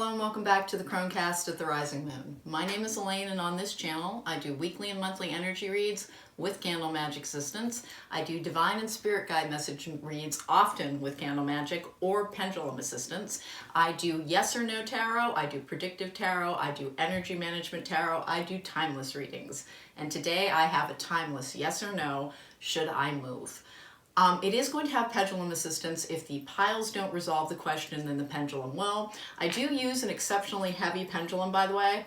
Hello and welcome back to the Cronecast at the Rising Moon. My name is Elaine, and on this channel I do weekly and monthly energy reads with candle magic assistance. I do divine and spirit guide message reads often with candle magic or pendulum assistance. I do yes or no tarot, I do predictive tarot, I do energy management tarot, I do timeless readings. And today I have a timeless yes or no, should I move? It is going to have pendulum assistance. If the piles don't resolve the question, then the pendulum will. I do use an exceptionally heavy pendulum, by the way.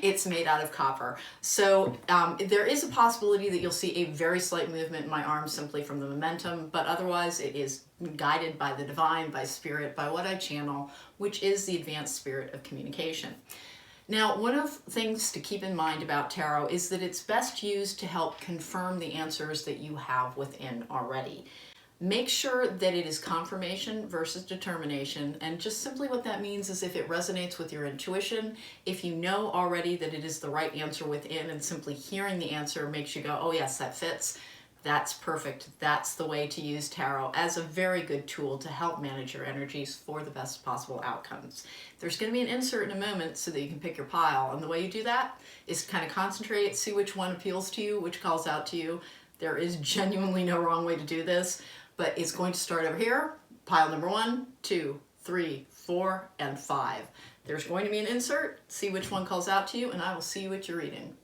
It's made out of copper. So there is a possibility that you'll see a very slight movement in my arm simply from the momentum, but otherwise it is guided by the divine, by spirit, by what I channel, which is the advanced spirit of communication. Now, one of the things to keep in mind about tarot is that it's best used to help confirm the answers that you have within already. Make sure that it is confirmation versus determination, and just simply what that means is if it resonates with your intuition, if you know already that it is the right answer within and simply hearing the answer makes you go, oh yes, that fits, that's perfect. That's the way to use tarot as a very good tool to help manage your energies for the best possible outcomes. There's going to be an insert in a moment so that you can pick your pile, and the way you do that is to kind of concentrate, see which one appeals to you, which calls out to you. There is genuinely no wrong way to do this, but it's going to start over here, pile number 1, 2, 3, 4, and 5. There's going to be an insert, see which one calls out to you, and I will see you at your reading.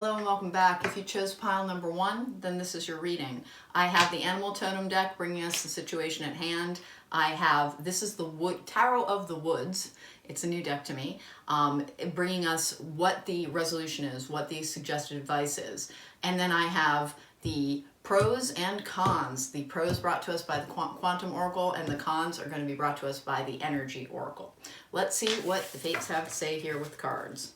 Hello and welcome back. If you chose pile number 1, then this is your reading. I have the Animal Totem deck bringing us the situation at hand. This is the Tarot of the Woods. It's a new deck to me, bringing us what the resolution is, what the suggested advice is. And then I have the pros and cons. The pros brought to us by the Quantum Oracle, and the cons are going to be brought to us by the Energy Oracle. Let's see what the fates have to say here with the cards.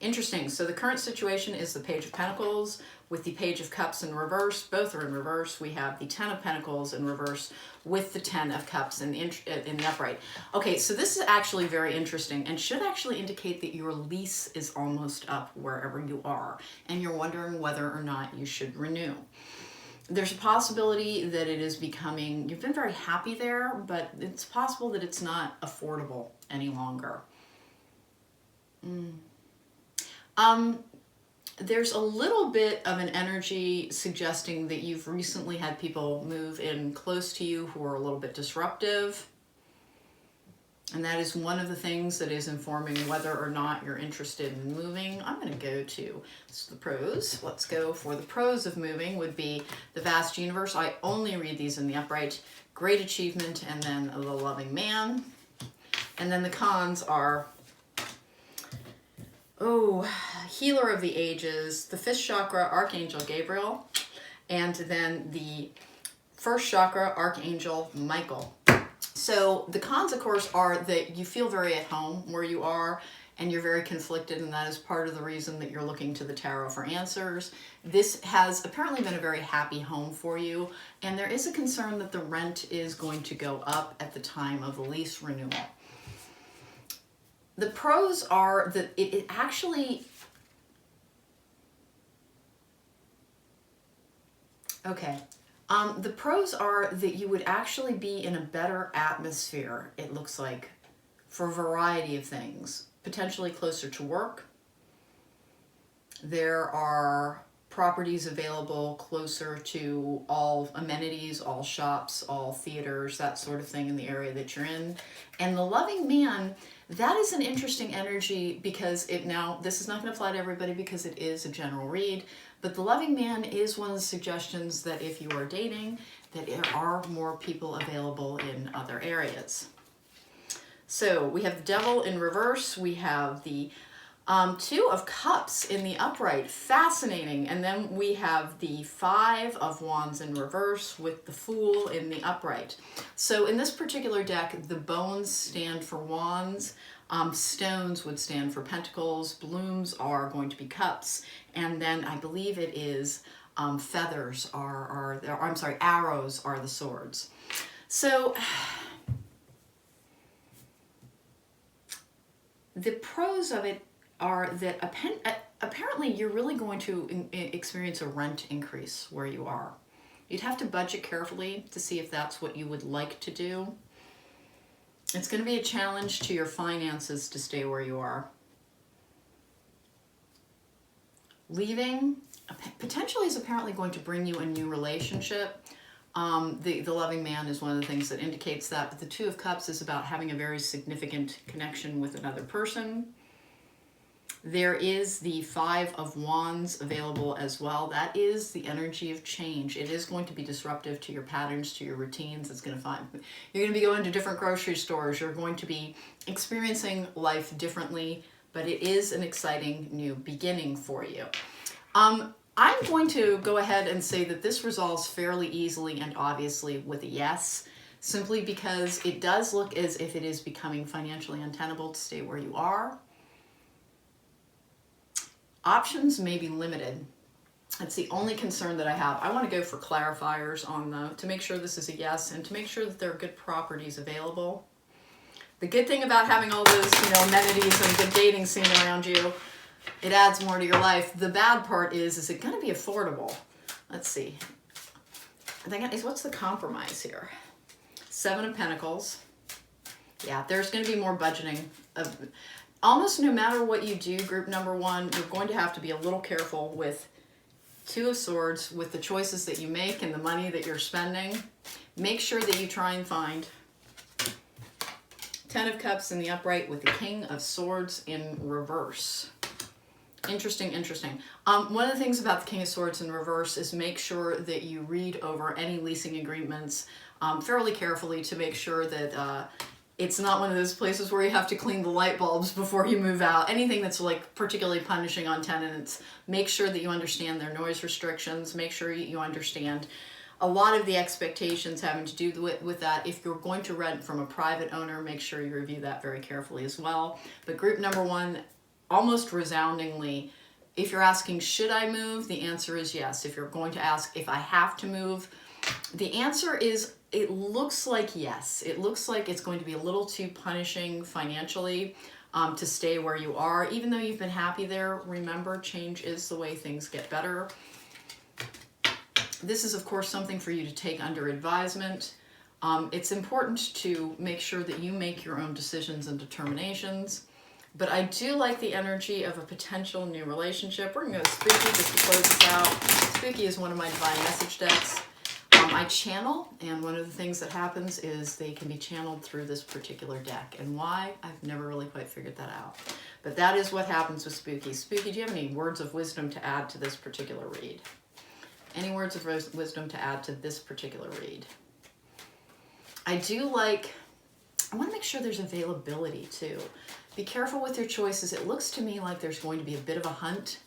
Interesting. So the current situation is the Page of Pentacles with the Page of Cups in reverse. Both are in reverse. We have the Ten of Pentacles in reverse with the Ten of Cups in the upright. Okay, so this is actually very interesting and should actually indicate that your lease is almost up wherever you are, and you're wondering whether or not you should renew. There's a possibility that it is becoming, you've been very happy there, but it's possible that it's not affordable any longer. There's a little bit of an energy suggesting that you've recently had people move in close to you who are a little bit disruptive. And that is one of the things that is informing whether or not you're interested in moving. I'm going to go to the pros. Let's go for the pros of moving would be the vast universe. I only read these in the upright. Great achievement, and then the loving man. And then the cons are Healer of the Ages, the 5th chakra, Archangel Gabriel, and then the 1st chakra, Archangel Michael. So the cons, of course, are that you feel very at home where you are, and you're very conflicted, and that is part of the reason that you're looking to the tarot for answers. This has apparently been a very happy home for you, and there is a concern that the rent is going to go up at the time of the lease renewal. The pros are that it actually, the pros are that you would actually be in a better atmosphere, it looks like, for a variety of things. Potentially closer to work. There are properties available closer to all amenities, all shops, all theaters, that sort of thing in the area that you're in. And the loving man, that is an interesting energy because this is not going to apply to everybody because it is a general read, but the loving man is one of the suggestions that if you are dating, that there are more people available in other areas. So we have the Devil in reverse, we have the 2 of Cups in the upright, fascinating, and then we have the 5 of Wands in reverse with the Fool in the upright. So in this particular deck, the bones stand for wands, stones would stand for pentacles, blooms are going to be cups, and then I believe it is arrows are the swords. So the pros of it are that apparently you're really going to experience a rent increase where you are. You'd have to budget carefully to see if that's what you would like to do. It's going to be a challenge to your finances to stay where you are. Leaving potentially is apparently going to bring you a new relationship. The loving man is one of the things that indicates that, but the Two of Cups is about having a very significant connection with another person. There is the Five of Wands available as well. That is the energy of change. It is going to be disruptive to your patterns, to your routines. It's going to you're going to be going to different grocery stores. You're going to be experiencing life differently, but it is an exciting new beginning for you. I'm going to go ahead and say that this resolves fairly easily and obviously with a yes, simply because it does look as if it is becoming financially untenable to stay where you are. Options may be limited. That's the only concern that I have. I want to go for clarifiers on to make sure this is a yes and to make sure that there are good properties available. The good thing about having all those, amenities and good dating scene around you, it adds more to your life. The bad part is it going to be affordable? Let's see. What's the compromise here? Seven of Pentacles. Yeah, there's going to be more budgeting. Almost no matter what you do, group number one, you're going to have to be a little careful with Two of Swords, with the choices that you make and the money that you're spending. Make sure that you try and find Ten of Cups in the upright with the King of Swords in reverse. Interesting. One of the things about the King of Swords in reverse is make sure that you read over any leasing agreements fairly carefully to make sure that it's not one of those places where you have to clean the light bulbs before you move out. Anything that's like particularly punishing on tenants, make sure that you understand their noise restrictions. Make sure you understand a lot of the expectations having to do with that. If you're going to rent from a private owner, make sure you review that very carefully as well. But group number one, almost resoundingly, if you're asking, should I move? The answer is yes. If you're going to ask if I have to move, the answer is, it looks like yes. It looks like it's going to be a little too punishing financially to stay where you are. Even though you've been happy there, remember, change is the way things get better. This is, of course, something for you to take under advisement. It's important to make sure that you make your own decisions and determinations. But I do like the energy of a potential new relationship. We're going to go Spooky just to close this out. Spooky is one of my divine message decks. I channel, and one of the things that happens is they can be channeled through this particular deck. And why? I've never really quite figured that out. But that is what happens with Spooky. Spooky, do you have any words of wisdom to add to this particular read? Any words of wisdom to add to this particular read? I want to make sure there's availability too. Be careful with your choices. It looks to me like there's going to be a bit of a hunt.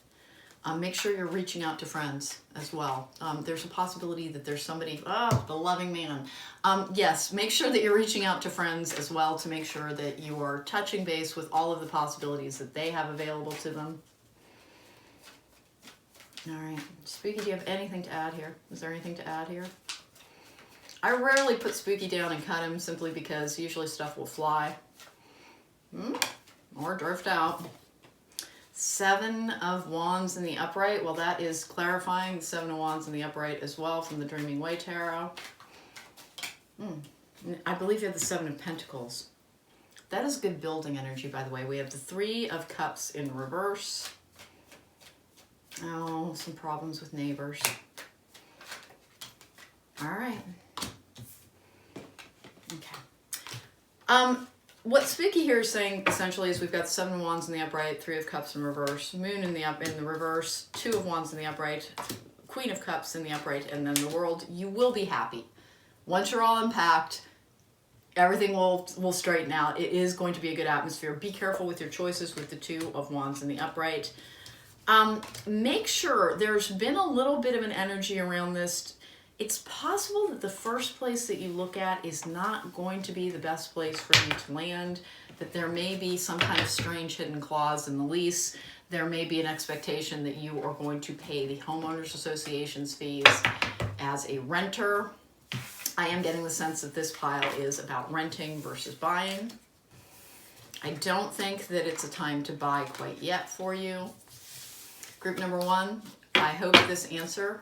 Make sure you're reaching out to friends as well. There's a possibility that there's somebody, the loving man. Yes, make sure that you're reaching out to friends as well to make sure that you are touching base with all of the possibilities that they have available to them. All right, Spooky, do you have anything to add here? Is there anything to add here? I rarely put Spooky down and cut him simply because usually stuff will fly. Or drift out. Seven of Wands in the upright. Well, that is clarifying. Seven of Wands in the upright as well from the Dreaming Way Tarot. I believe you have the Seven of Pentacles. That is good building energy, by the way. We have the Three of Cups in reverse. Oh, some problems with neighbors. All right. Okay. What Spooky here is saying essentially is we've got Seven of Wands in the upright, Three of Cups in reverse, Moon in the reverse, Two of Wands in the upright, Queen of Cups in the upright, and then the World. You will be happy. Once you're all unpacked, everything will straighten out. It is going to be a good atmosphere. Be careful with your choices with the Two of Wands in the upright. Make sure there's been a little bit of an energy around this. It's possible that the first place that you look at is not going to be the best place for you to land, that there may be some kind of strange hidden clause in the lease. There may be an expectation that you are going to pay the homeowners association's fees as a renter. I am getting the sense that this pile is about renting versus buying. I don't think that it's a time to buy quite yet for you. Group number 1, I hope this answer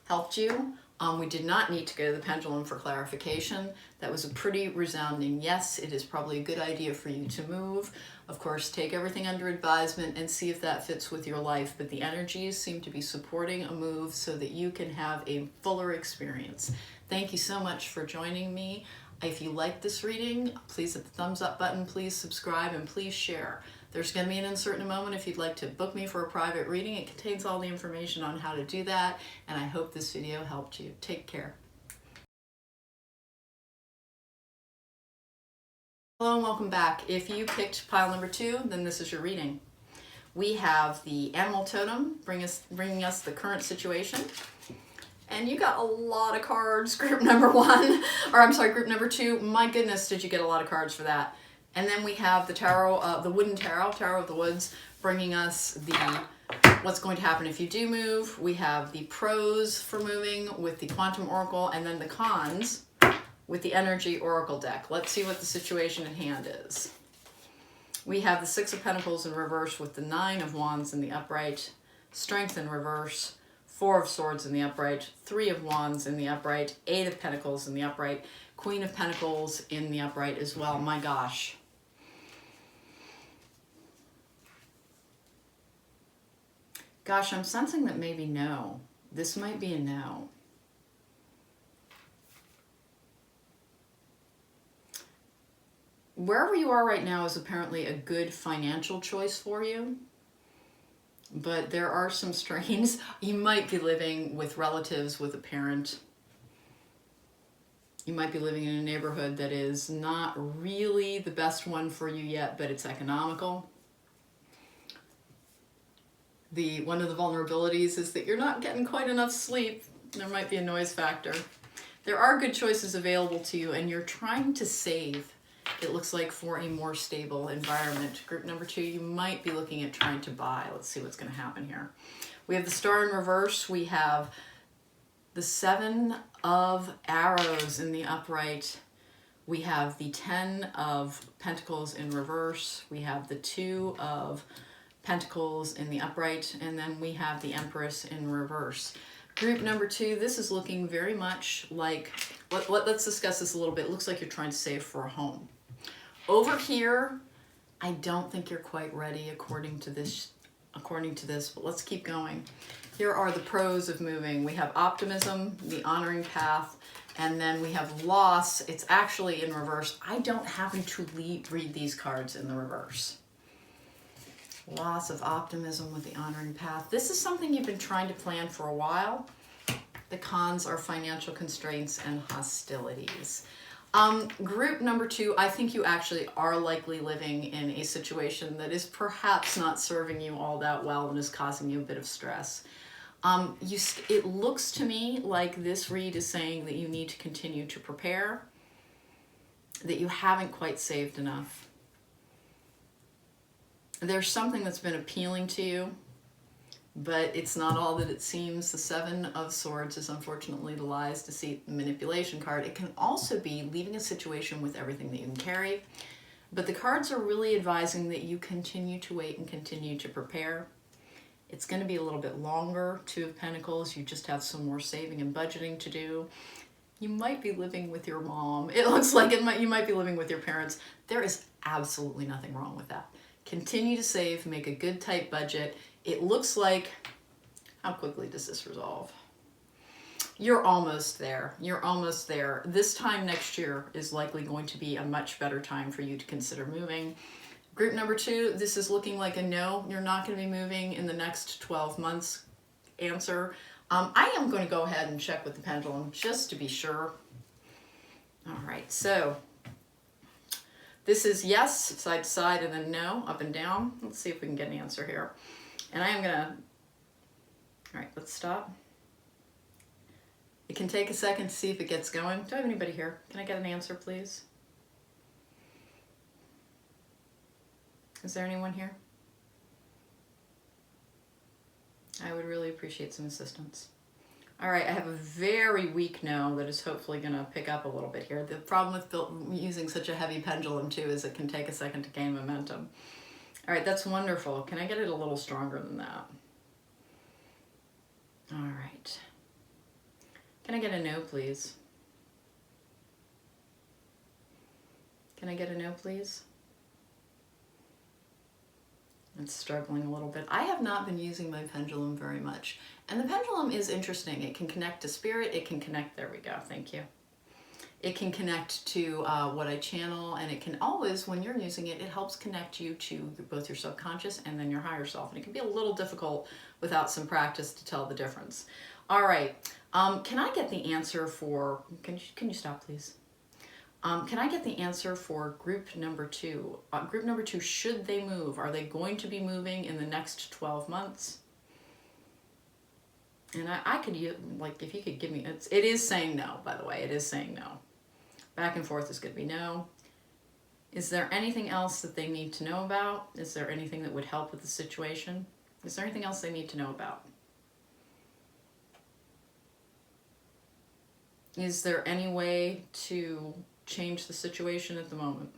helped you. We did not need to go to the pendulum for clarification. That was a pretty resounding yes. It is probably a good idea for you to move. Of course, take everything under advisement and see if that fits with your life, but the energies seem to be supporting a move so that you can have a fuller experience. Thank you so much for joining me. If you like this reading, please hit the thumbs up button, please subscribe, and please share. There's going to be an uncertain moment if you'd like to book me for a private reading. It contains all the information on how to do that, and I hope this video helped you. Take care. Hello and welcome back. If you picked pile number 2, then this is your reading. We have the animal totem bringing us the current situation. And you got a lot of cards, group number 1, or I'm sorry, group number 2. My goodness, did you get a lot of cards for that. And then we have the tarot, the wooden tarot, Tarot of the Woods, bringing us the what's going to happen if you do move. We have the pros for moving with the quantum oracle, and then the cons with the energy oracle deck. Let's see what the situation at hand is. We have the 6 of Pentacles in reverse with the 9 of Wands in the upright, Strength in reverse, 4 of Swords in the upright, 3 of Wands in the upright, 8 of Pentacles in the upright, Queen of Pentacles in the upright as well. My gosh. Gosh, I'm sensing that maybe no. This might be a no. Wherever you are right now is apparently a good financial choice for you. But there are some strains. You might be living with relatives, with a parent. You might be living in a neighborhood that is not really the best one for you yet, but it's economical. One of the vulnerabilities is that you're not getting quite enough sleep. There might be a noise factor. There are good choices available to you, and you're trying to save, it looks like, for a more stable environment. Group number 2, you might be looking at trying to buy. Let's see what's going to happen here. We have the Star in reverse. We have the 7 of Arrows in the upright. We have the 10 of Pentacles in reverse. We have the 2 of Pentacles in the upright, and then we have the Empress in reverse. Group number 2, this is looking very much like, let's discuss this a little bit. It looks like you're trying to save for a home. Over here, I don't think you're quite ready according to this, but let's keep going. Here are the pros of moving. We have optimism, the honoring path, and then we have loss. It's actually in reverse. I don't happen to read these cards in the reverse. Loss of optimism with the honoring path. This is something you've been trying to plan for a while. The cons are financial constraints and hostilities. Group number 2, I think you actually are likely living in a situation that is perhaps not serving you all that well and is causing you a bit of stress. It looks to me like this read is saying that you need to continue to prepare, that you haven't quite saved enough. There's something that's been appealing to you, but it's not all that it seems. The 7 of Swords is unfortunately the lies, deceit, manipulation card. It can also be leaving a situation with everything that you can carry, but the cards are really advising that you continue to wait and continue to prepare. It's going to be a little bit longer. 2 of Pentacles, you just have some more saving and budgeting to do. You might be living with your mom. It looks like you might be living with your parents. There is absolutely nothing wrong with that. Continue to save, make a good tight budget. It looks like, how quickly does this resolve? You're almost there. You're almost there. This time next year is likely going to be a much better time for you to consider moving. Group number 2, this is looking like a no. You're not going to be moving in the next 12 months. Answer. I am going to go ahead and check with the pendulum just to be sure. All right, so this is yes, side to side, and then no, up and down. Let's see if we can get an answer here. And I am gonna, all right, let's stop. It can take a second to see if it gets going. Do I have anybody here? Can I get an answer, please? Is there anyone here? I would really appreciate some assistance. All right, I have a very weak no that is hopefully going to pick up a little bit here. The problem with using such a heavy pendulum too is it can take a second to gain momentum. All right, that's wonderful. Can I get it a little stronger than that? All right. Can I get a no, please? Can I get a no, please? It's struggling a little bit. I have not been using my pendulum very much. And the pendulum is interesting. It can connect to spirit. It can connect, there we go, thank you. It can connect to what I channel, and it can always, when you're using it, it helps connect you to both your subconscious and then your higher self. And it can be a little difficult without some practice to tell the difference. All right, can I get the answer for, can you stop please? Can I get the answer for group number 2? Group number 2, should they move? Are they going to be moving in the next 12 months? And I could, like, if you could give me, it is saying no, by the way, it is saying no. Back and forth is going to be no. Is there anything else that they need to know about? Is there anything that would help with the situation? Is there anything else they need to know about? Is there any way to change the situation at the moment?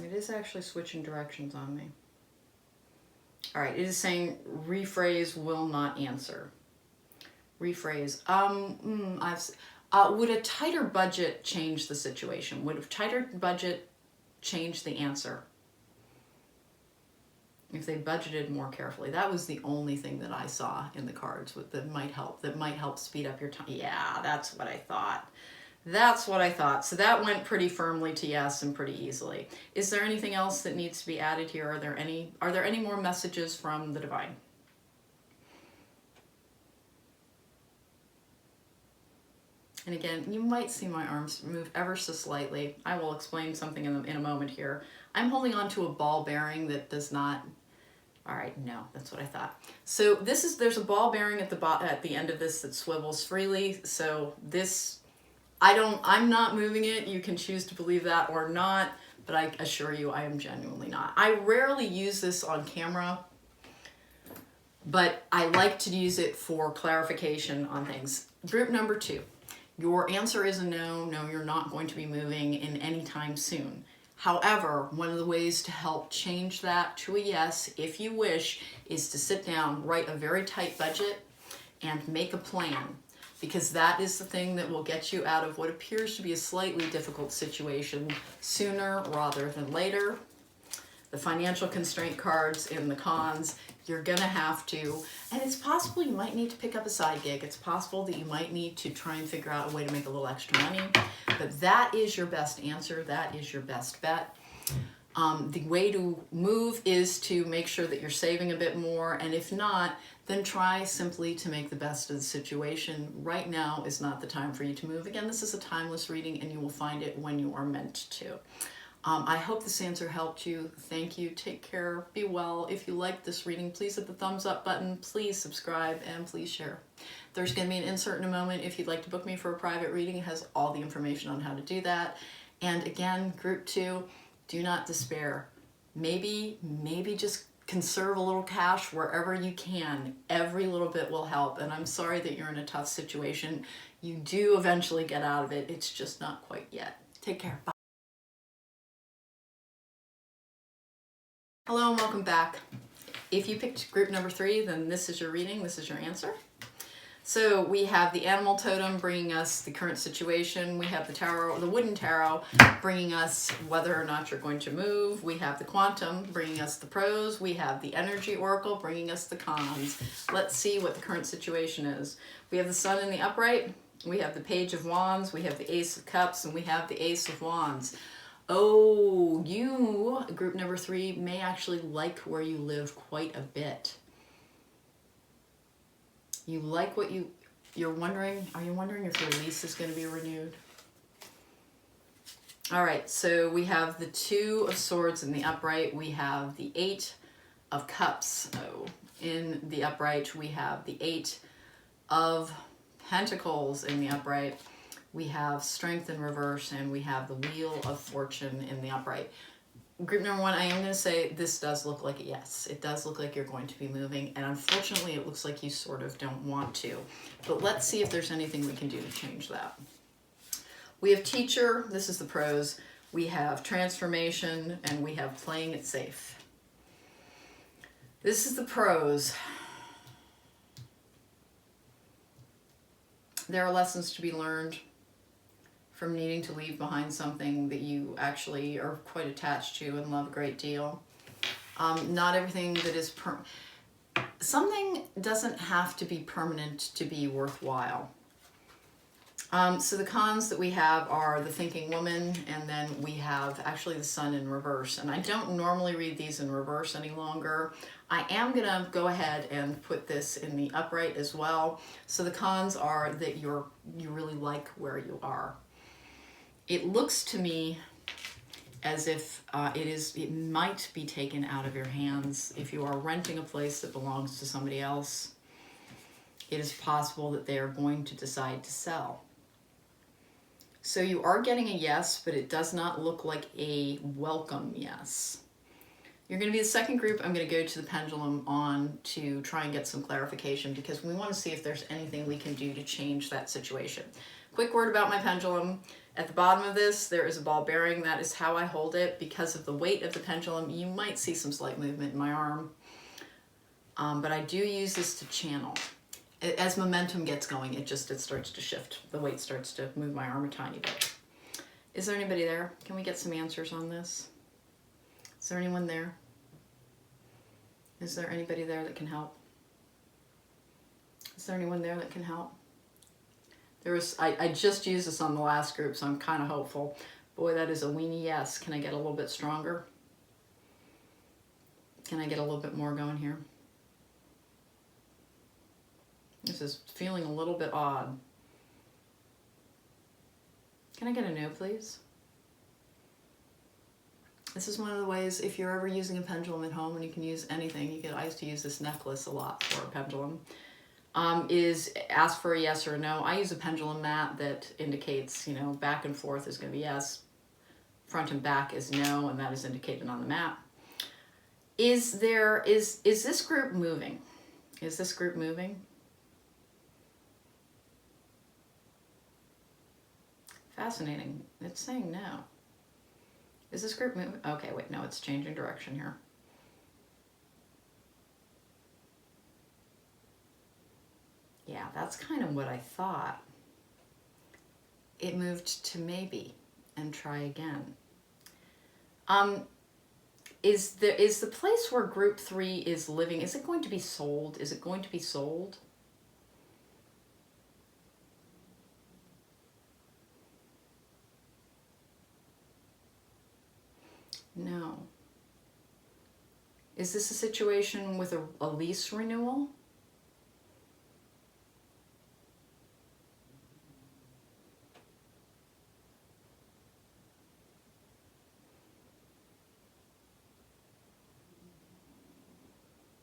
It is actually switching directions on me. All right, it is saying rephrase, will not answer. Rephrase. Would a tighter budget change the situation? Would a tighter budget change the answer? If they budgeted more carefully. That was the only thing that I saw in the cards that might help speed up your time. Yeah, that's what I thought. That's what I thought. So that went pretty firmly to yes and pretty easily. Is there anything else that needs to be added here? Are there any more messages from the divine? And again, you might see my arms move ever so slightly. I will explain something in a moment here. I'm holding on to a ball bearing that does not. All right, no, that's what I thought. So there's a ball bearing at the end of this that swivels freely. So this, I'm not moving it. You can choose to believe that or not, but I assure you I am genuinely not. I rarely use this on camera, but I like to use it for clarification on things. Group number 2, your answer is a no. No, you're not going to be moving in any time soon. However, one of the ways to help change that to a yes, if you wish, is to sit down, write a very tight budget, and make a plan. Because that is the thing that will get you out of what appears to be a slightly difficult situation sooner rather than later. The financial constraint cards in the cons, you're gonna have to, and it's possible you might need to pick up a side gig. It's possible that you might need to try and figure out a way to make a little extra money, but that is your best answer. That is your best bet. The way to move is to make sure that you're saving a bit more, and if not, then try simply to make the best of the situation. Right now is not the time for you to move. Again, this is a timeless reading, and you will find it when you are meant to. I hope this answer helped you. Thank you. Take care. Be well. If you liked this reading, please hit the thumbs up button. Please subscribe and please share. There's going to be an insert in a moment. If you'd like to book me for a private reading, it has all the information on how to do that. And again, group 2, do not despair. Maybe just conserve a little cash wherever you can. Every little bit will help. And I'm sorry that you're in a tough situation. You do eventually get out of it. It's just not quite yet. Take care. Bye. Hello and welcome back. If you picked group number 3, then this is your reading, this is your answer. So we have the animal totem bringing us the current situation. We have the tarot, the wooden tarot, bringing us whether or not you're going to move. We have the quantum bringing us the pros. We have the energy oracle bringing us the cons. Let's see what the current situation is. We have the sun in the upright. We have the page of wands. We have the ace of cups, and we have the ace of wands. Oh, you, group number 3, may actually like where you live quite a bit. You like what you're wondering, are you wondering if your lease is going to be renewed? All right, so we have the 2 of swords in the upright. We have the 8 of cups in the upright. We have the 8 of pentacles in the upright. we have Strength in reverse, and we have the Wheel of Fortune in the upright. Group number one, I am going to say this does look like a yes. It does look like you're going to be moving, and unfortunately it looks like you sort of don't want to. But let's see if there's anything we can do to change that. We have Teacher, this is the pros. We have Transformation, and we have Playing It Safe. This is the pros. There are lessons to be learned from needing to leave behind something that you actually are quite attached to and love a great deal. Not everything that is something doesn't have to be permanent to be worthwhile. So the cons that we have are the Thinking Woman, and then we have actually the Sun in reverse. And I don't normally read these in reverse any longer. I am gonna go ahead and put this in the upright as well. So the cons are that you really like where you are. It looks to me as if it might be taken out of your hands. If you are renting a place that belongs to somebody else, it is possible that they are going to decide to sell. So you are getting a yes, but it does not look like a welcome yes. You're going to be the second group. I'm going to go to the pendulum on to try and get some clarification, because we want to see if there's anything we can do to change that situation. Quick word about my pendulum. At the bottom of this, there is a ball bearing. That is how I hold it. Because of the weight of the pendulum, you might see some slight movement in my arm. But I do use this to channel. As momentum gets going, it starts to shift. The weight starts to move my arm a tiny bit. Is there anybody there? Can we get some answers on this? Is there anyone there? Is there anybody there that can help? Is there anyone there that can help? I just used this on the last group, so I'm kind of hopeful. Boy, that is a weenie yes. Can I get a little bit stronger? Can I get a little bit more going here? This is feeling a little bit odd. Can I get a no, please? This is one of the ways, if you're ever using a pendulum at home, and you can use anything, I used to use this necklace a lot for a pendulum, is ask for a yes or a no. I use a pendulum mat that indicates, back and forth is going to be yes, front and back is no, and that is indicated on the mat. Is this group moving? Is this group moving? Fascinating. It's saying no. Is this group moving? Okay, wait, no, it's changing direction here. Yeah, that's kind of what I thought. It moved to maybe and try again. Is the place where group 3 is living, is it going to be sold? Is it going to be sold? No. Is this a situation with a lease renewal?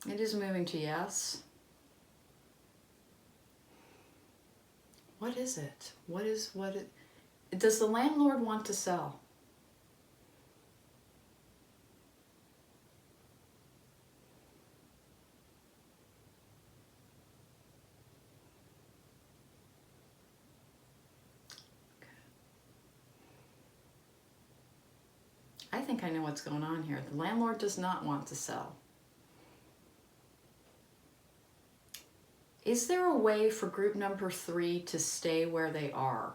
It is moving to yes. What is it? Does the landlord want to sell? I think I know what's going on here. The landlord does not want to sell. Is there a way for group number 3 to stay where they are?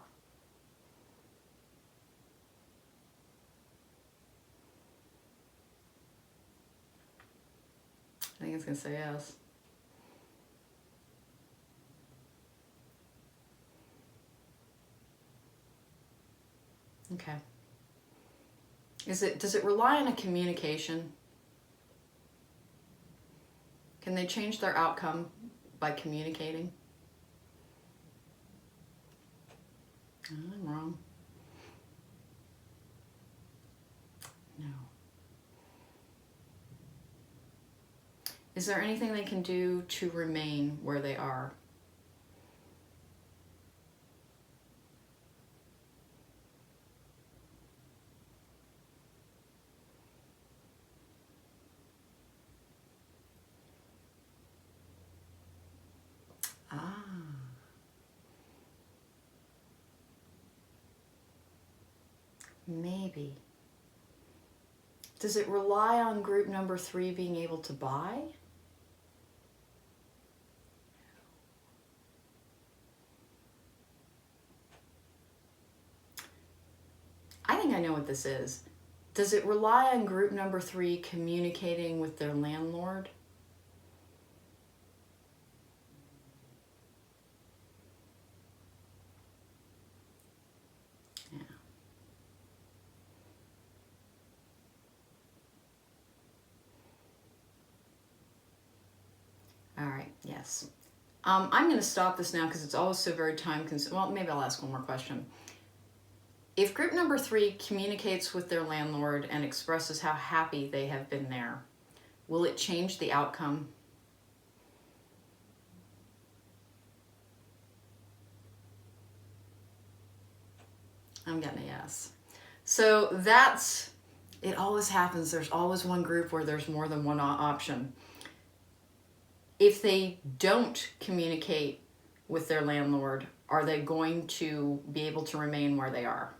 I think it's going to say yes. Okay. Does it rely on a communication? Can they change their outcome by communicating? I'm wrong. No. Is there anything they can do to remain where they are? Maybe. Does it rely on group number 3 being able to buy? I think I know what this is. Does it rely on group number 3 communicating with their landlord? Yeah. All right, yes. I'm going to stop this now because it's always so very time consuming. Well, maybe I'll ask one more question. If group number 3 communicates with their landlord and expresses how happy they have been there, will it change the outcome? I'm getting a yes. So that's, it always happens. There's always one group where there's more than one option. If they don't communicate with their landlord, are they going to be able to remain where they are?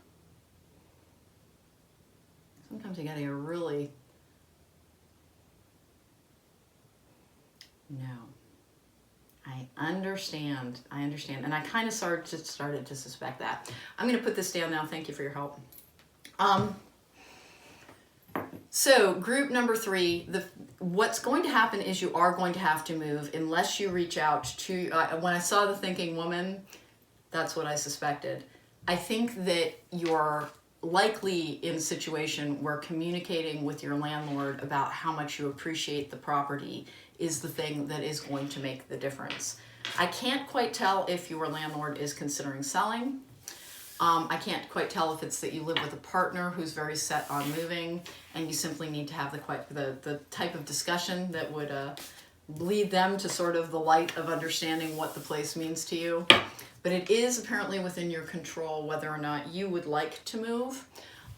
Sometimes you gotta get really, no. I understand, and I kind of started to suspect that. I'm gonna put this down now. Thank you for your help. So group number 3, what's going to happen is you are going to have to move unless you reach out to, when I saw the thinking woman, that's what I suspected. I think that you're likely in a situation where communicating with your landlord about how much you appreciate the property is the thing that is going to make the difference. I can't quite tell if your landlord is considering selling. I can't quite tell if it's that you live with a partner who's very set on moving and you simply need to have the type of discussion that would lead them to sort of the light of understanding what the place means to you. But it is apparently within your control whether or not you would like to move.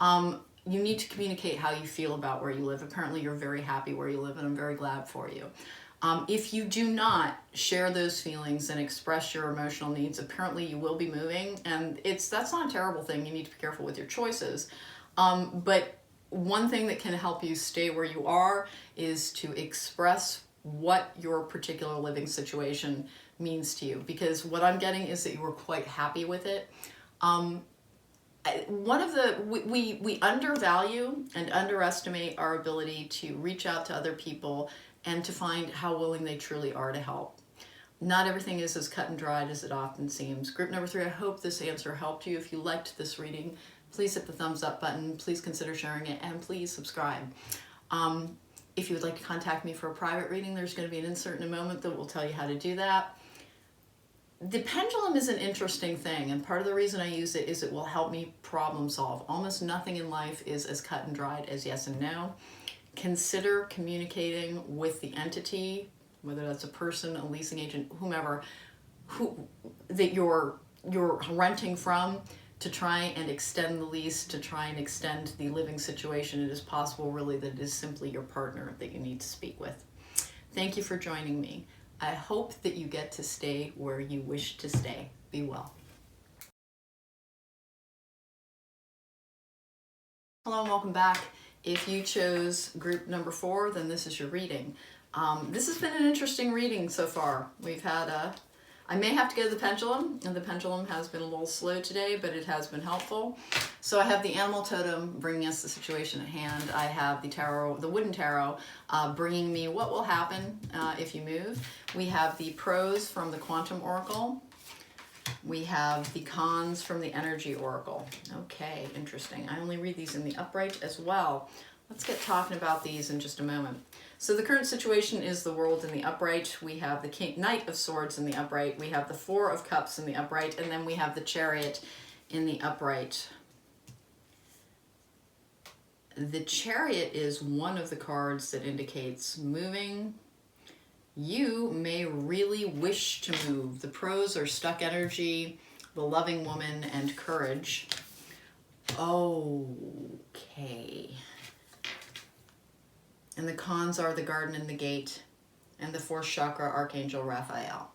You need to communicate how you feel about where you live. Apparently you're very happy where you live and I'm very glad for you. If you do not share those feelings and express your emotional needs, apparently you will be moving, and that's not a terrible thing. You need to be careful with your choices. But one thing that can help you stay where you are is to express what your particular living situation means to you, because what I'm getting is that you were quite happy with it. We undervalue and underestimate our ability to reach out to other people and to find how willing they truly are to help. Not everything is as cut and dried as it often seems. Group number 3, I hope this answer helped you. If you liked this reading, please hit the thumbs up button, please consider sharing it, and please subscribe. If you would like to contact me for a private reading, there's going to be an insert in a moment that will tell you how to do that. The pendulum is an interesting thing, and part of the reason I use it is it will help me problem solve. Almost nothing in life is as cut and dried as yes and no. Consider communicating with the entity, whether that's a person, a leasing agent, whomever, that you're renting from, to try and extend the lease, to try and extend the living situation. It is possible really that it is simply your partner that you need to speak with. Thank you for joining me. I hope that you get to stay where you wish to stay. Be well. Hello and welcome back. If you chose group number 4, then this is your reading. This has been an interesting reading so far. We've had I may have to go to the pendulum, and the pendulum has been a little slow today, but it has been helpful. So I have the animal totem bringing us the situation at hand. I have the tarot, the wooden tarot, bringing me what will happen if you move. We have the pros from the quantum oracle. We have the cons from the energy oracle. Okay, interesting. I only read these in the upright as well. Let's get talking about these in just a moment. So the current situation is the world in the upright. We have the Knight of Swords in the upright. We have the Four of Cups in the upright. And then we have the Chariot in the upright. The Chariot is one of the cards that indicates moving. You may really wish to move. The pros are stuck energy, the loving woman, and courage. Okay. And the cons are the garden and the gate, and the 4th chakra, Archangel Raphael.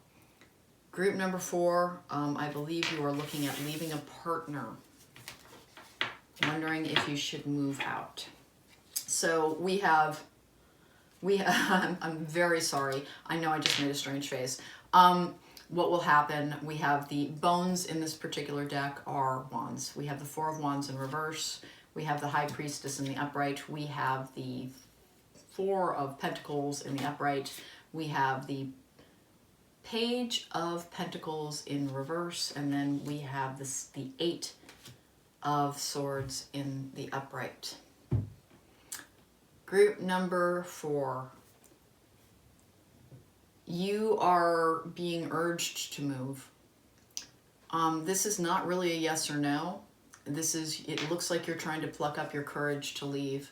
Group number 4, I believe you are looking at leaving a partner. wondering if you should move out. So I'm very sorry. I know I just made a strange face. What will happen, we have the bones in this particular deck are wands. We have the Four of Wands in reverse. We have the High Priestess in the upright. We have the Four of Pentacles in the upright. We have the Page of Pentacles in reverse. And then we have the Eight of Swords in the upright. Group number 4. You are being urged to move. This is not really a yes or no. It looks like you're trying to pluck up your courage to leave.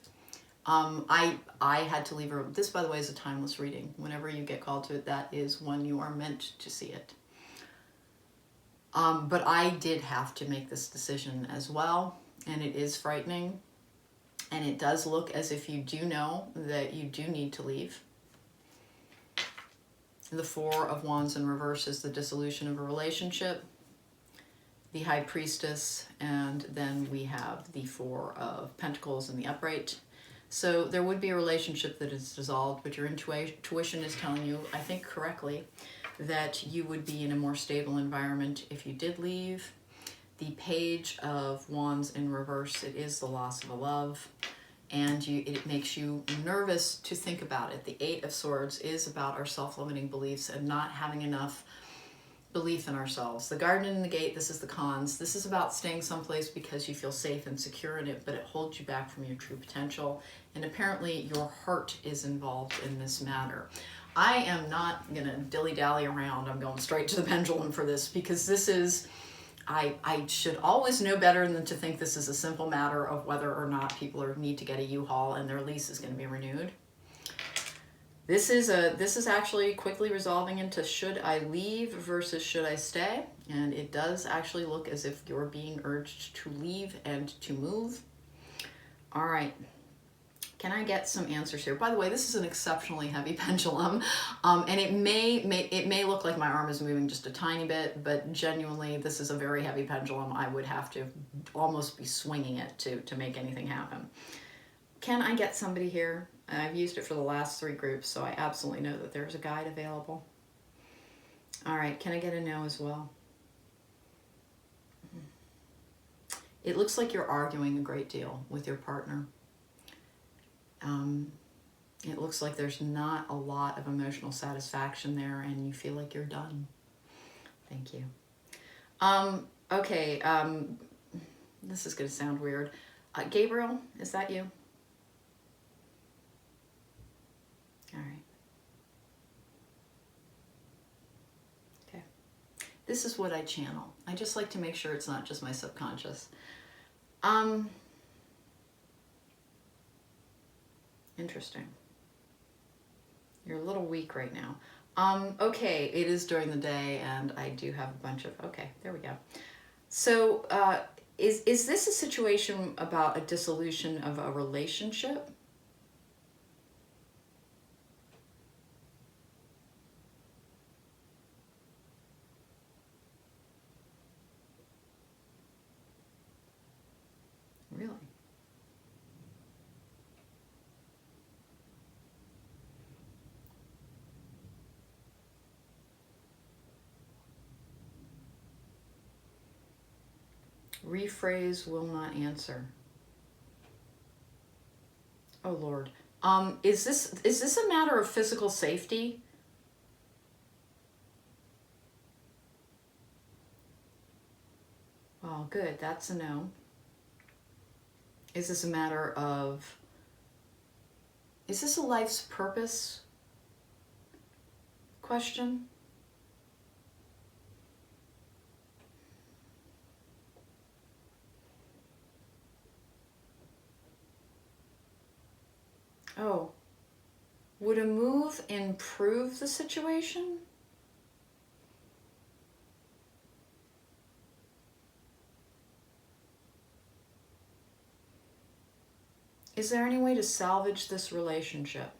I had to leave. This, by the way, is a timeless reading. Whenever you get called to it, that is when you are meant to see it. But I did have to make this decision as well, and it is frightening. And it does look as if you do know that you do need to leave. The Four of Wands in reverse is the dissolution of a relationship. The High Priestess, and then we have the Four of Pentacles in the upright. So there would be a relationship that is dissolved, but your intuition is telling you, I think correctly, that you would be in a more stable environment if you did leave. The Page of Wands in reverse, it is the loss of a love, and it makes you nervous to think about it. The Eight of Swords is about our self-limiting beliefs and not having enough belief in ourselves. The Garden and the Gate, this is the cons. This is about staying someplace because you feel safe and secure in it, but it holds you back from your true potential. And apparently your heart is involved in this matter. I am not going to dilly-dally around. I'm going straight to the pendulum for this, because this is... I should always know better than to think this is a simple matter of whether or not people need to get a U-Haul and their lease is going to be renewed. This is actually quickly resolving into should I leave versus should I stay, and it does actually look as if you're being urged to leave and to move. All right. Can I get some answers here? By the way, this is an exceptionally heavy pendulum, and it may look like my arm is moving just a tiny bit, but genuinely, this is a very heavy pendulum. I would have to almost be swinging it to make anything happen. Can I get somebody here? I've used it for the last 3 groups, so I absolutely know that there's a guide available. All right, can I get a no as well? It looks like you're arguing a great deal with your partner. It looks like there's not a lot of emotional satisfaction there, and you feel like you're done. Thank you. Okay, this is going to sound weird. Gabriel, is that you? All right. Okay. This is what I channel. I just like to make sure it's not just my subconscious. Interesting. You're a little weak right now. Okay, it is during the day, and I do have a bunch of... Okay, there we go. So, is this a situation about a dissolution of a relationship? Really? Rephrase, will not answer. Oh Lord. Is this a matter of physical safety? Well, good. That's a no. Is this a matter of... Is this a life's purpose question? Oh, would a move improve the situation? Is there any way to salvage this relationship?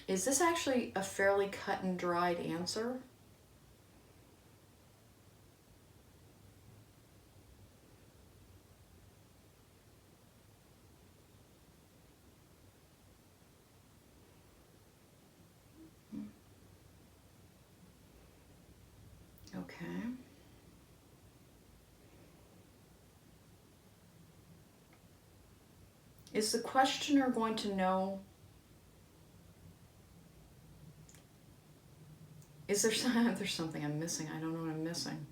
Is this actually a fairly cut and dried answer? Is the questioner going to know? Is there there's something I'm missing? I don't know what I'm missing.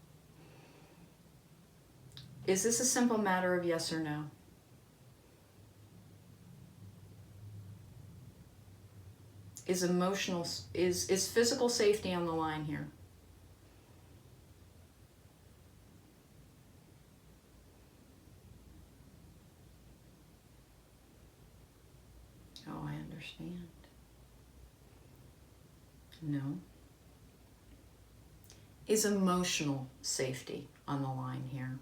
Is this a simple matter of yes or no? Is physical safety on the line here? Oh, I understand. No. Is emotional safety on the line here?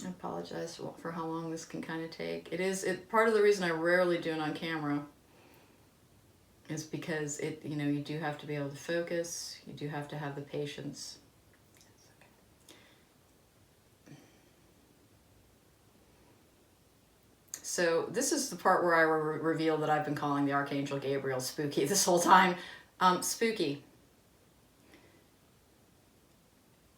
I apologize for how long this can kind of take. Part of the reason I rarely do it on camera is because you do have to be able to focus. You do have to have the patience. So this is the part where I reveal that I've been calling the Archangel Gabriel spooky this whole time. Spooky.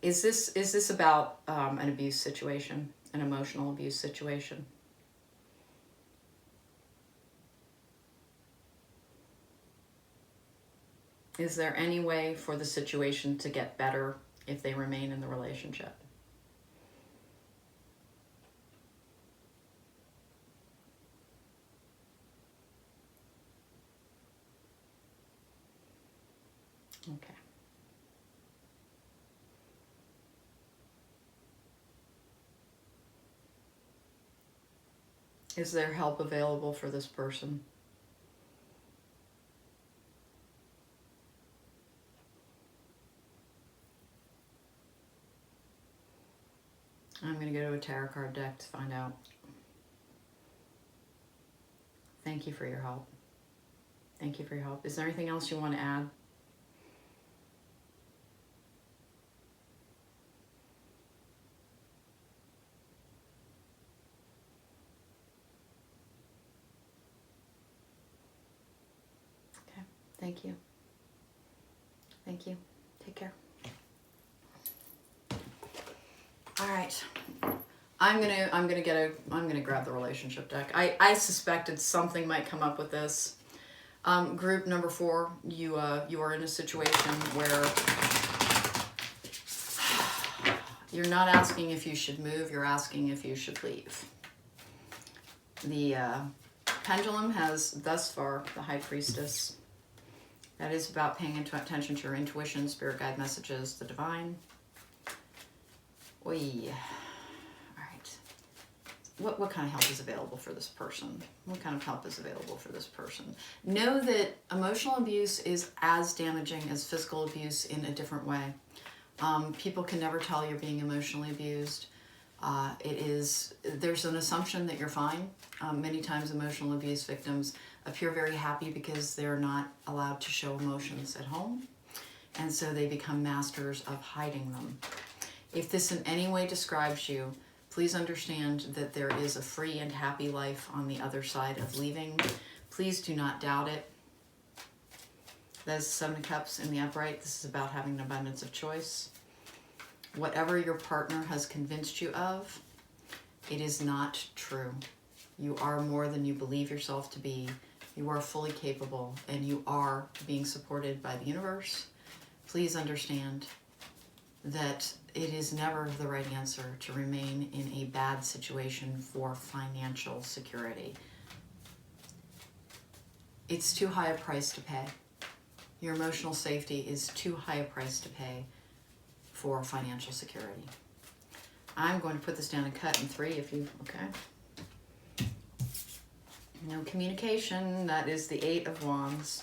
Is this about an abuse situation, an emotional abuse situation? Is there any way for the situation to get better if they remain in the relationship? Okay. Is there help available for this person? I'm going to go to a tarot card deck to find out. Thank you for your help. Thank you for your help. Is there anything else you want to add? Okay. Thank you. Thank you. Take care. All right. I'm gonna grab the relationship deck. I suspected something might come up with this. Group number 4, you are in a situation where you're not asking if you should move, you're asking if you should leave. The pendulum has thus far the High Priestess. That is about paying attention to your intuition, spirit guide messages, the divine. Oy. All right. What kind of help is available for this person? What kind of help is available for this person? Know that emotional abuse is as damaging as physical abuse in a different way. People can never tell you're being emotionally abused. There's an assumption that you're fine. Many times emotional abuse victims appear very happy because they're not allowed to show emotions at home. And so they become masters of hiding them. If this in any way describes you, please understand that there is a free and happy life on the other side of leaving. Please do not doubt it. That is 7 of Cups in the upright. This is about having an abundance of choice. Whatever your partner has convinced you of, it is not true. You are more than you believe yourself to be. You are fully capable, and you are being supported by the universe. Please understand that it is never the right answer to remain in a bad situation for financial security. It's too high a price to pay. Your emotional safety is too high a price to pay for financial security. I'm going to put this down and cut in 3 if you, okay. No communication, that is the 8 of Wands.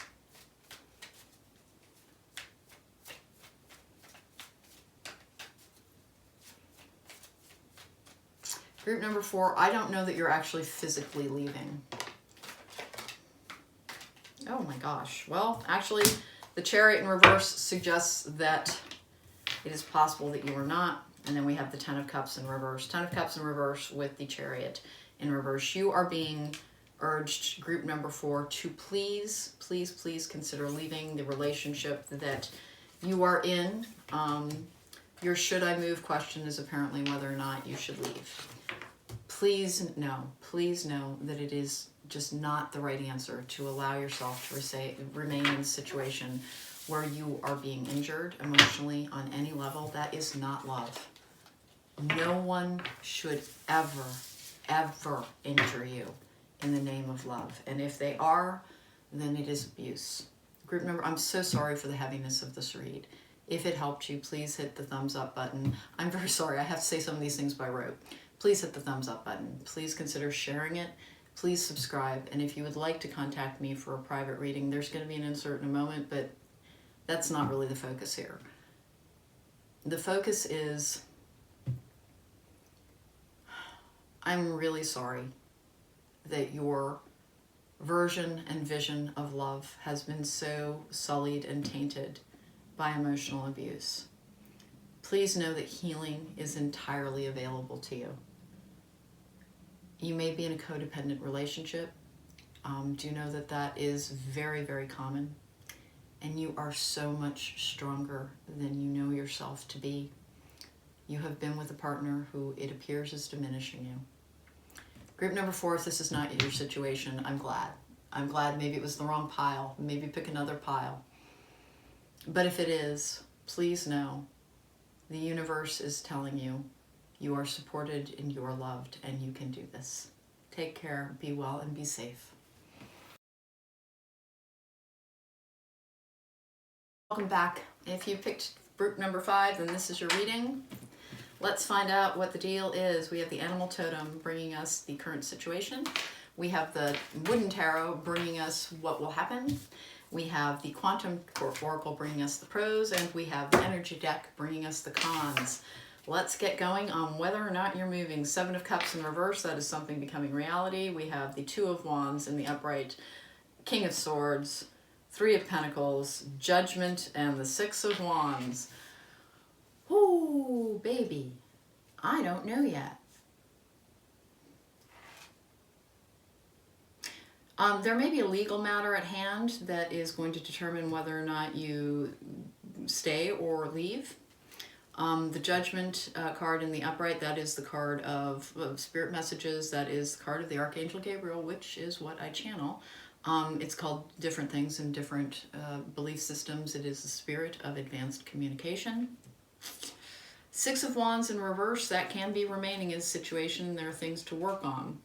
Group number 4, I don't know that you're actually physically leaving. Oh my gosh. Well, actually, the Chariot in reverse suggests that it is possible that you are not. And then we have the 10 of Cups in reverse. 10 of Cups in reverse with the Chariot in reverse. You are being urged, group number 4, to please, please, please consider leaving the relationship that You are in. Your should I move question is apparently whether or not you should leave. Please know that it is just not the right answer to allow yourself to remain in a situation where you are being injured emotionally on any level. That is not love. No one should ever, ever injure you in the name of love. And if they are, then it is abuse. Group member, I'm so sorry for the heaviness of this read. If it helped you, please hit the thumbs up button. I'm very sorry, I have to say some of these things by rote. Please hit the thumbs up button. Please consider sharing it. Please subscribe. And if you would like to contact me for a private reading, there's going to be an insert in a moment, but that's not really the focus here. The focus is, I'm really sorry that your version and vision of love has been so sullied and tainted by emotional abuse. Please know that healing is entirely available to you. You may be in a codependent relationship. Do know that that is very, very common. And you are so much stronger than you know yourself to be. You have been with a partner who it appears is diminishing you. Group number 4, if this is not your situation, I'm glad. I'm glad maybe it was the wrong pile. Maybe pick another pile. But if it is, please know the universe is telling you you are supported and you are loved and you can do this. Take care, be well, and be safe. Welcome back. If you picked group number 5, then this is your reading. Let's find out what the deal is. We have the animal totem bringing us the current situation. We have the wooden tarot bringing us what will happen. We have the quantum oracle bringing us the pros, and we have the energy deck bringing us the cons. Let's get going on whether or not you're moving. 7 of Cups in reverse, that is something becoming reality. We have the 2 of Wands in the upright, King of Swords, 3 of Pentacles, Judgment, and the 6 of Wands. Ooh, baby, I don't know yet. There may be a legal matter at hand that is going to determine whether or not you stay or leave. The Judgment card in the upright, that is the card of spirit messages. That is the card of the Archangel Gabriel, which is what I channel. It's called different things in different belief systems. It is the spirit of advanced communication. 6 of Wands in reverse, that can be remaining in a situation. There are things to work on.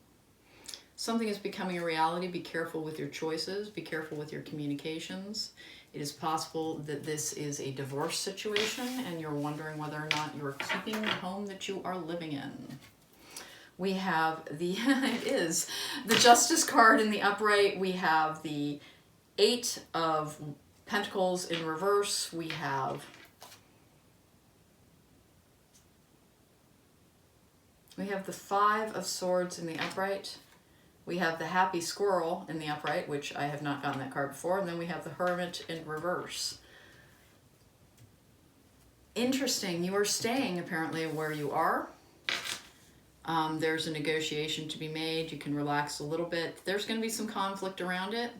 Something is becoming a reality. Be careful with your choices. Be careful with your communications. It is possible that this is a divorce situation and you're wondering whether or not you're keeping the home that you are living in. We have the, it is, the Justice card in the upright. We have the 8 of Pentacles in reverse. We have the 5 of Swords in the upright. We have the Happy Squirrel in the upright, which I have not gotten that card before. And then we have the Hermit in reverse. Interesting. You are staying apparently where you are. There's a negotiation to be made. You can relax a little bit. There's going to be some conflict around it.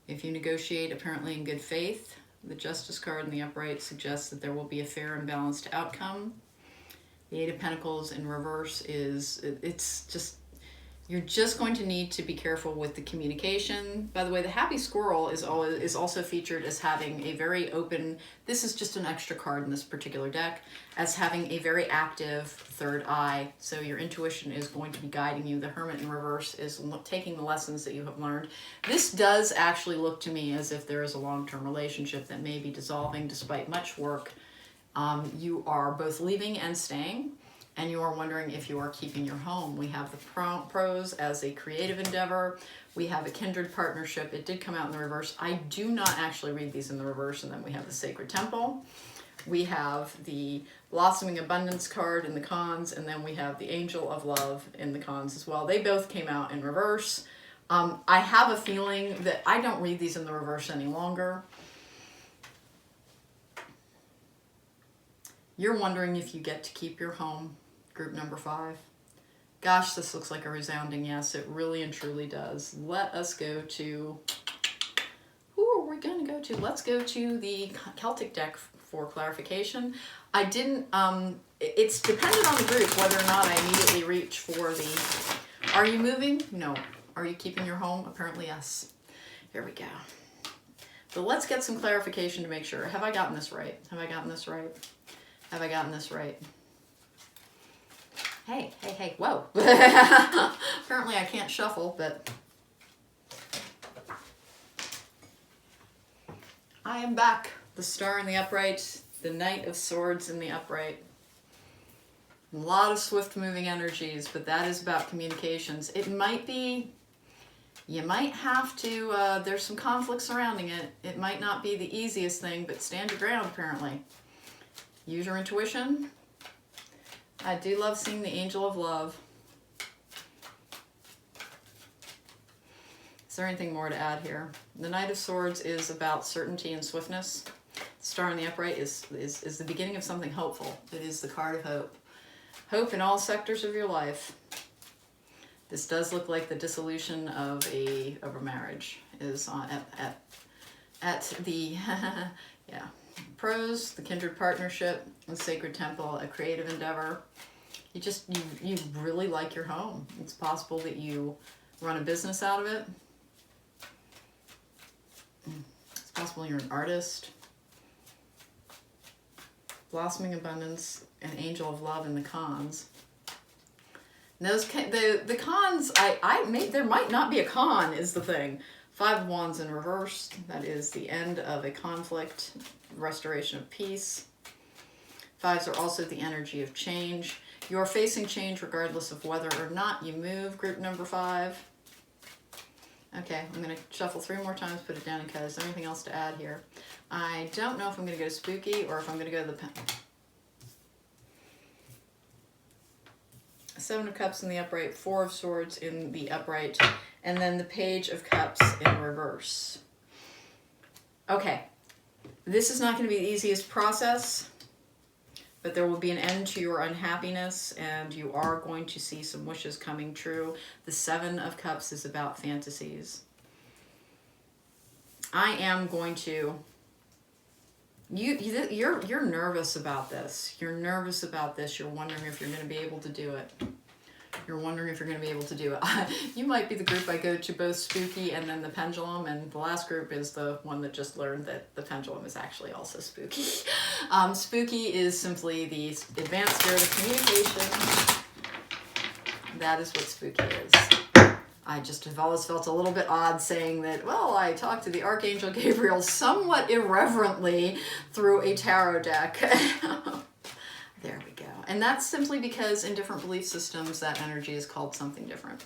If you negotiate apparently in good faith, the Justice card in the upright suggests that there will be a fair and balanced outcome. The 8 of Pentacles in reverse is, it's just, you're just going to need to be careful with the communication. By the way, the Happy Squirrel is also featured as having a very open, this is just an extra card in this particular deck, as having a very active third eye. So your intuition is going to be guiding you. The Hermit in reverse is taking the lessons that you have learned. This does actually look to me as if there is a long-term relationship that may be dissolving despite much work. You are both leaving and staying. And you are wondering if you are keeping your home. We have the pros as a creative endeavor. We have a kindred partnership. It did come out in the reverse. I do not actually read these in the reverse. And then we have the Sacred Temple. We have the Blossoming Abundance card in the cons. And then we have the Angel of Love in the cons as well. They both came out in reverse. I have a feeling that I don't read these in the reverse any longer. You're wondering if you get to keep your home. Group number 5. Gosh, this looks like a resounding yes. It really and truly does. Let us go to, who are we going to go to? Let's go to the Celtic deck for clarification. I didn't, it's dependent on the group whether or not I immediately reach for the, are you moving? No. Are you keeping your home? Apparently yes. Here we go. So let's get some clarification to make sure. Have I gotten this right? Have I gotten this right? Have I gotten this right? Hey, hey, hey, whoa. Apparently I can't shuffle, but I am back. The Star in the upright, the Knight of Swords in the upright. A lot of swift moving energies, but that is about communications. It might be, you might have to, there's some conflict surrounding it. It might not be the easiest thing, but stand your ground apparently. Use your intuition. I do love seeing the Angel of Love. Is there anything more to add here? The Knight of Swords is about certainty and swiftness. The Star in the upright is the beginning of something hopeful. It is the card of hope. Hope in all sectors of your life. This does look like the dissolution of a marriage is on at the yeah. Pros, the kindred partnership, the sacred temple, a creative endeavor. You really like your home. It's possible that you run a business out of it. It's possible you're an artist. Blossoming abundance, an angel of love, and the cons. And those the cons, there might not be a con is the thing. Five of Wands in reverse. That is the end of a conflict, restoration of peace. Fives are also the energy of change. You're facing change regardless of whether or not you move, group number 5. Okay, I'm going to shuffle 3 more times, put it down and cut. Is there anything else to add here? I don't know if I'm going to go spooky or if I'm going to go to the Seven of Cups in the upright, 4 of Swords in the upright, and then the Page of Cups in reverse. Okay, this is not going to be the easiest process, but there will be an end to your unhappiness, and you are going to see some wishes coming true. The 7 of Cups is about fantasies. I am going to... You're nervous about this. You're nervous about this. You're wondering if you're going to be able to do it. You're wondering if you're going to be able to do it. You might be the group I go to both spooky and then the pendulum, and the last group is the one that just learned that the pendulum is actually also spooky. Spooky is simply the advanced spirit of communication. That is what spooky is. I just have always felt a little bit odd saying that, well, I talked to the Archangel Gabriel somewhat irreverently through a tarot deck. There we go. And that's simply because in different belief systems, that energy is called something different.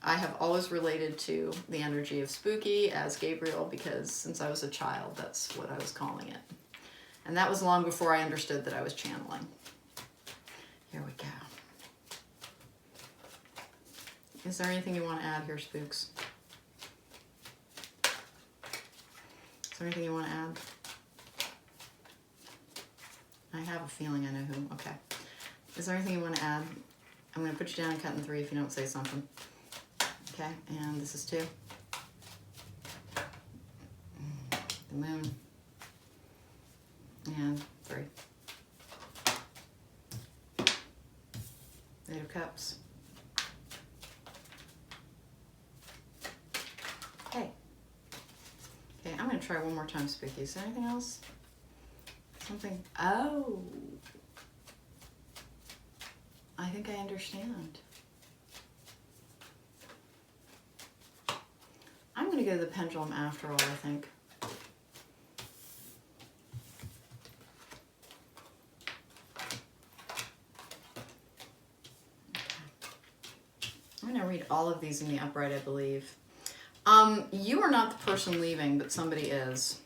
I have always related to the energy of spooky as Gabriel because since I was a child, that's what I was calling it. And that was long before I understood that I was channeling. Here we go. Is there anything you want to add here, spooks? Is there anything you want to add? I have a feeling I know who. Okay. Is there anything you want to add? I'm going to put you down and cut in 3 if you don't say something. Okay, and this is 2. The moon. And 3. 8 of Cups. Okay. Okay, I'm going to try one more time, spooky. Is there anything else? Something. Oh. I think I understand. I'm going to go to the pendulum after all, I think. I'm going to read all of these in the upright, I believe. You are not the person leaving, but somebody is.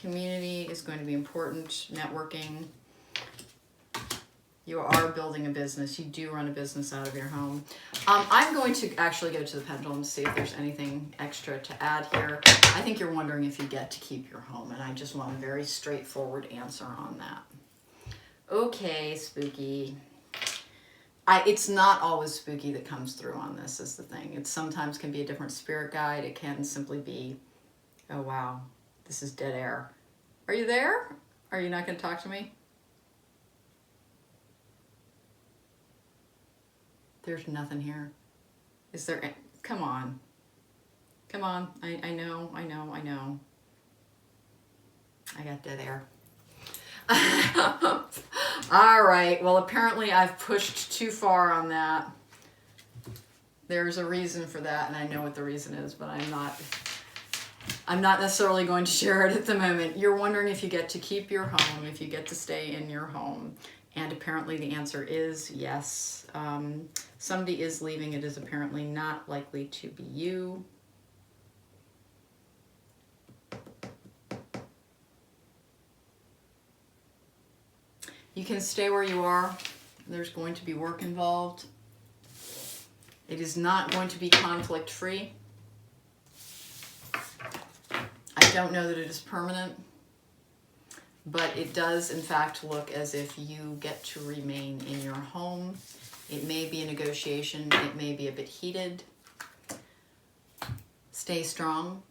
Community is going to be important. Networking. You are building a business. You do run a business out of your home. I'm going to actually go to the pendulum to see if there's anything extra to add here. I think you're wondering if you get to keep your home, and I just want a very straightforward answer on that. Okay, spooky. It's not always spooky that comes through on this is the thing. It sometimes can be a different spirit guide. It can simply be, oh wow, this is dead air. Are you there? Are you not going to talk to me? There's nothing here. Is there? Come on. Come on. I know. I got dead air. All right. Well, apparently I've pushed too far on that. There's a reason for that, and I know what the reason is, but I'm not necessarily going to share it at the moment. You're wondering if you get to keep your home, if you get to stay in your home. And apparently the answer is yes. Somebody is leaving. It is apparently not likely to be you. You can stay where you are. There's going to be work involved. It is not going to be conflict-free. I don't know that it is permanent, but it does in fact look as if you get to remain in your home. It may be a negotiation. It may be a bit heated. Stay strong.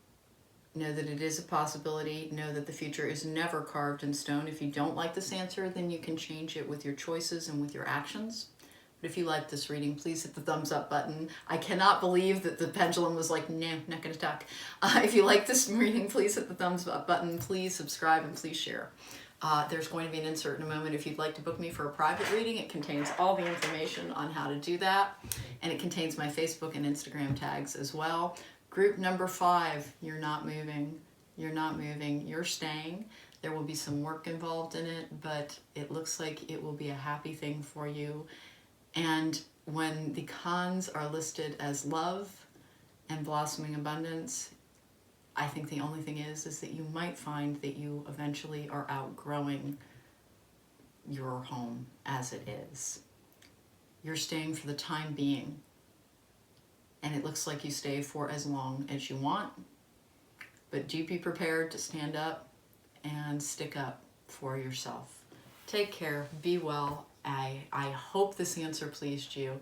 Know that it is a possibility. Know that the future is never carved in stone. If you don't like this answer, then you can change it with your choices and with your actions. But if you like this reading, please hit the thumbs up button. I cannot believe that the pendulum was like, no, not going to talk. If you like this reading, please hit the thumbs up button. Please subscribe and please share. There's going to be an insert in a moment. If you'd like to book me for a private reading, it contains all the information on how to do that. And it contains my Facebook and Instagram tags as well. Group number 5, you're not moving. You're not moving. You're staying. There will be some work involved in it, but it looks like it will be a happy thing for you. And when the cons are listed as love and blossoming abundance, I think the only thing is that you might find that you eventually are outgrowing your home as it is. You're staying for the time being. And it looks like you stay for as long as you want. But do be prepared to stand up and stick up for yourself. Take care. Be well. I hope this answer pleased you.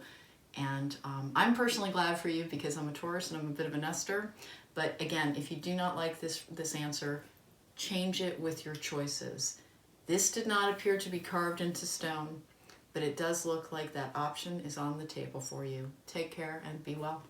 And I'm personally glad for you because I'm a Taurus and I'm a bit of a nester. But again, if you do not like this answer, change it with your choices. This did not appear to be carved into stone, but it does look like that option is on the table for you. Take care and be well.